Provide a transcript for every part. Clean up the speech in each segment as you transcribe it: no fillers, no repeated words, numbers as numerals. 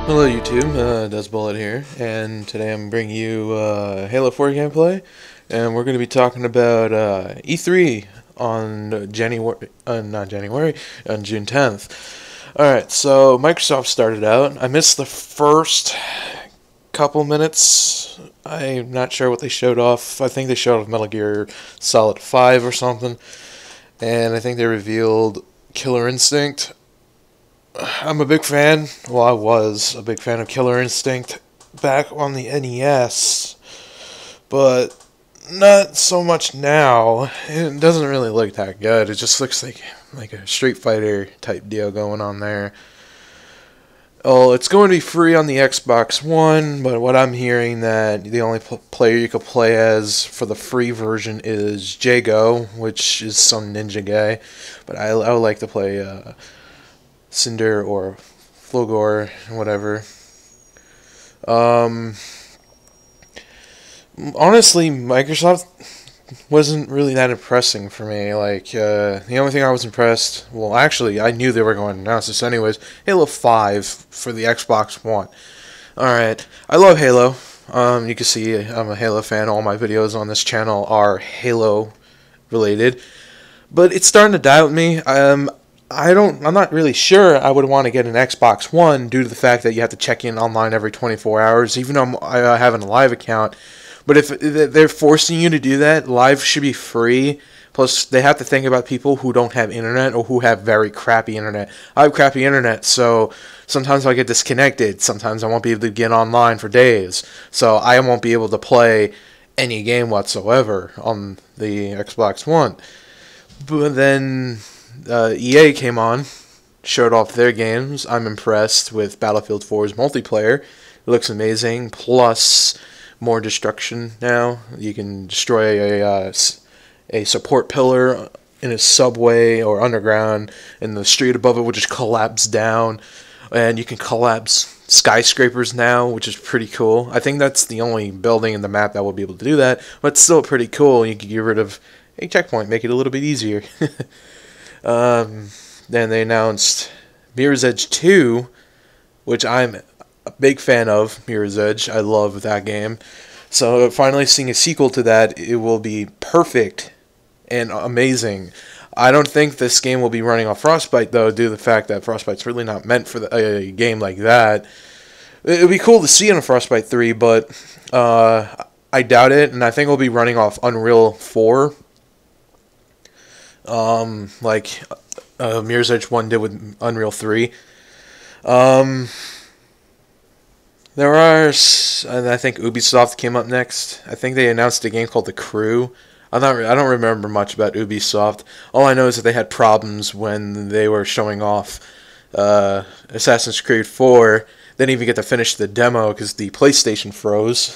Hello YouTube, Deathsbullet here, and today I'm bringing you Halo 4 gameplay, and we're going to be talking about E3 on on June 10th. Alright, so Microsoft started out. I missed the first couple minutes. I'm not sure what they showed off. I think they showed off Metal Gear Solid 5 or something, and I think they revealed Killer Instinct. I'm a big fan. Well, I was a big fan of Killer Instinct back on the NES, but not so much now. It doesn't really look that good. It just looks like a Street Fighter type deal going on there. Oh, it's going to be free on the Xbox One, but what I'm hearing that the only player you can play as for the free version is Jago, which is some ninja guy. But I would like to play Cinder or Flogor, whatever. Honestly, Microsoft wasn't really that impressing for me. Like, the only thing I was impressed, well, actually, I knew they were going to announce this anyways, Halo 5 for the Xbox One. Alright, I love Halo. You can see I'm a Halo fan. All my videos on this channel are Halo related. But it's starting to doubt me. I'm not really sure I would want to get an Xbox One due to the fact that you have to check in online every 24 hours, even though I have a live account. But if they're forcing you to do that, live should be free. Plus, they have to think about people who don't have internet or who have very crappy internet. I have crappy internet, so sometimes I get disconnected. Sometimes I won't be able to get online for days. So I won't be able to play any game whatsoever on the Xbox One. But then EA came on, showed off their games. I'm impressed with Battlefield 4's multiplayer. It looks amazing. Plus, more destruction now. You can destroy a support pillar in a subway or underground, and the street above it will just collapse down. And you can collapse skyscrapers now, which is pretty cool. I think that's the only building in the map that will be able to do that, but it's still pretty cool. You can get rid of a checkpoint, make it a little bit easier. Then they announced Mirror's Edge 2, which I'm a big fan of. Mirror's Edge, I love that game. So finally seeing a sequel to that, it will be perfect and amazing. I don't think this game will be running on Frostbite, though, due to the fact that Frostbite's really not meant for a game like that. It would be cool to see it on Frostbite 3, but I doubt it, and I think it'll be running off Unreal 4. Like Mirror's Edge 1 did with Unreal 3. There are, and I think Ubisoft came up next. I think they announced a game called The Crew. I don't remember much about Ubisoft. All I know is that they had problems when they were showing off Assassin's Creed 4. They didn't even get to finish the demo because the PlayStation froze.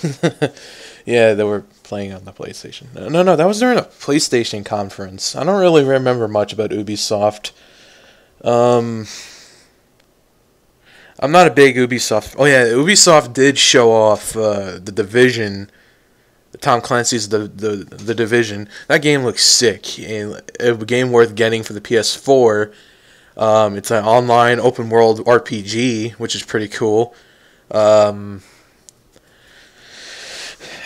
Yeah, they were playing on the PlayStation. No, that was during a PlayStation conference. I don't really remember much about Ubisoft. I'm not a big Ubisoft. Oh yeah, Ubisoft did show off the Division. Tom Clancy's the Division. That game looks sick. A game worth getting for the PS4. It's an online open world RPG, which is pretty cool.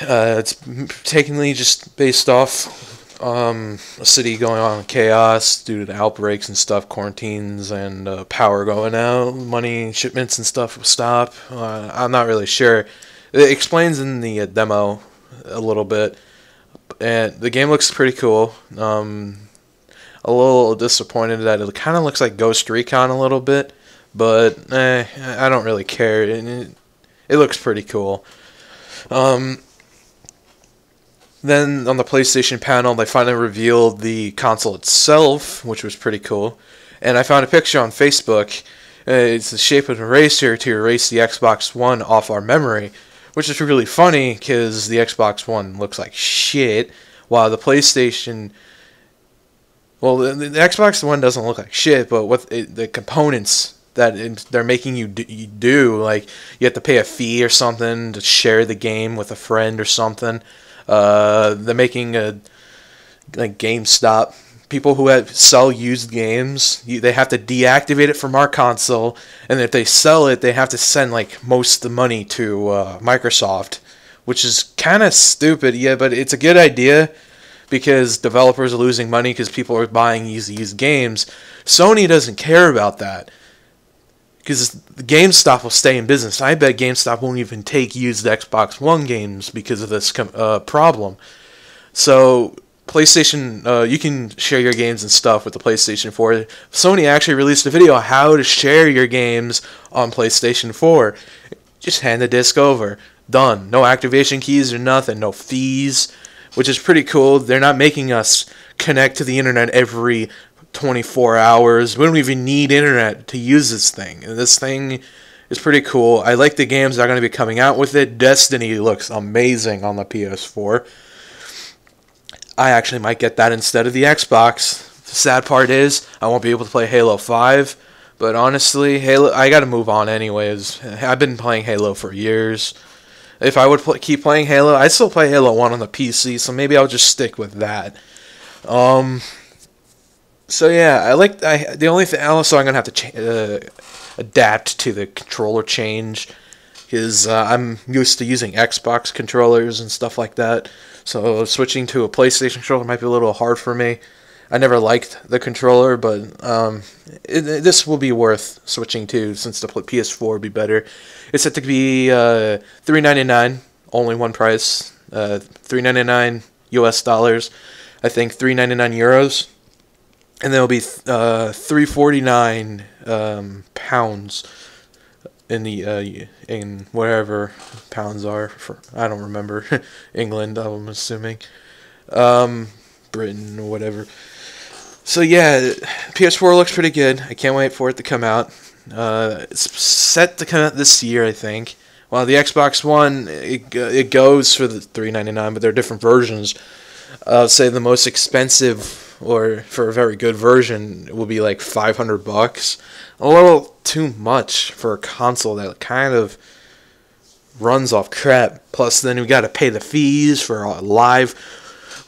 It's takenly just based off a city going on in chaos due to the outbreaks and stuff, quarantines, and power going out, money shipments and stuff will stop. I'm not really sure. It explains in the demo a little bit, and the game looks pretty cool. A little disappointed that it kind of looks like Ghost Recon a little bit, but I don't really care. It looks pretty cool. Then on the PlayStation panel, they finally revealed the console itself, which was pretty cool. And I found a picture on Facebook. It's the shape of an eraser to erase the Xbox One off our memory, which is really funny because the Xbox One looks like shit, while the PlayStation... Well, the Xbox One doesn't look like shit, but the components that they're making you do, like you have to pay a fee or something to share the game with a friend or something. They're making a like GameStop people who sell used games, they have to deactivate it from our console, and if they sell it, they have to send like most of the money to Microsoft, which is kind of stupid. Yeah, but it's a good idea because developers are losing money because people are buying used games. Sony doesn't care about that because GameStop will stay in business. I bet GameStop won't even take used Xbox One games because of this problem. So PlayStation, you can share your games and stuff with the PlayStation 4. Sony actually released a video on how to share your games on PlayStation 4. Just hand the disc over. Done. No activation keys or nothing. No fees, which is pretty cool. They're not making us connect to the internet every 24 hours. We don't even need internet to use this thing. And this thing is pretty cool. I like the games that are going to be coming out with it. Destiny looks amazing on the PS4. I actually might get that instead of the Xbox. The sad part is I won't be able to play Halo 5. But honestly, Halo, I got to move on anyways. I've been playing Halo for years. If I would keep playing Halo, I'd still play Halo 1 on the PC, so maybe I'll just stick with that. So yeah, the only thing also I'm gonna have to adapt to the controller change, because I'm used to using Xbox controllers and stuff like that. So switching to a PlayStation controller might be a little hard for me. I never liked the controller, but this will be worth switching to since the PS4 will be better. It's set to be $399, only one price, $399 US dollars. I think €399, and then it'll be $349 pounds in whatever pounds are for. I don't remember. England, I'm assuming, Britain or whatever. So yeah, PS4 looks pretty good. I can't wait for it to come out. It's set to come out this year, I think. While the Xbox One, it goes for the $399, but there are different versions. Say the most expensive, or for a very good version, will be like $500. A little too much for a console that kind of runs off crap. Plus, then we got to pay the fees for live.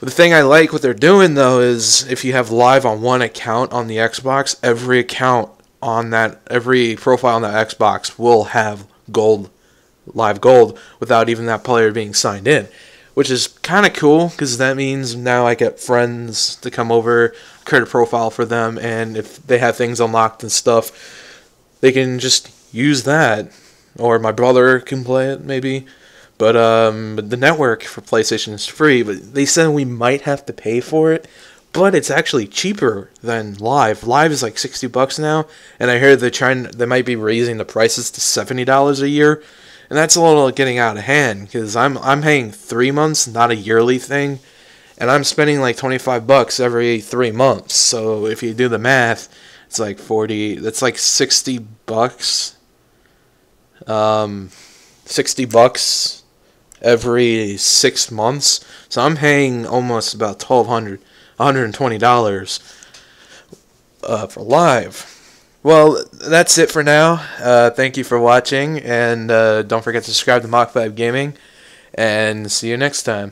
The thing I like what they're doing though is if you have live on one account on the Xbox, every profile on that Xbox will have live gold, without even that player being signed in, which is kind of cool because that means now I get friends to come over, create a profile for them, and if they have things unlocked and stuff, they can just use that, or my brother can play it maybe. But the network for PlayStation is free, but they said we might have to pay for it. But it's actually cheaper than Live. Live is like $60 now, and I heard they might be raising the prices to $70 a year, and that's a little getting out of hand because I'm paying 3 months, not a yearly thing, and I'm spending like $25 every 3 months. So if you do the math, it's like 40. That's like $60. $60 every 6 months, so I'm paying almost about $120 for Live. Well, that's it for now. Thank you for watching, and don't forget to subscribe to Mach 5 Gaming, and see you next time.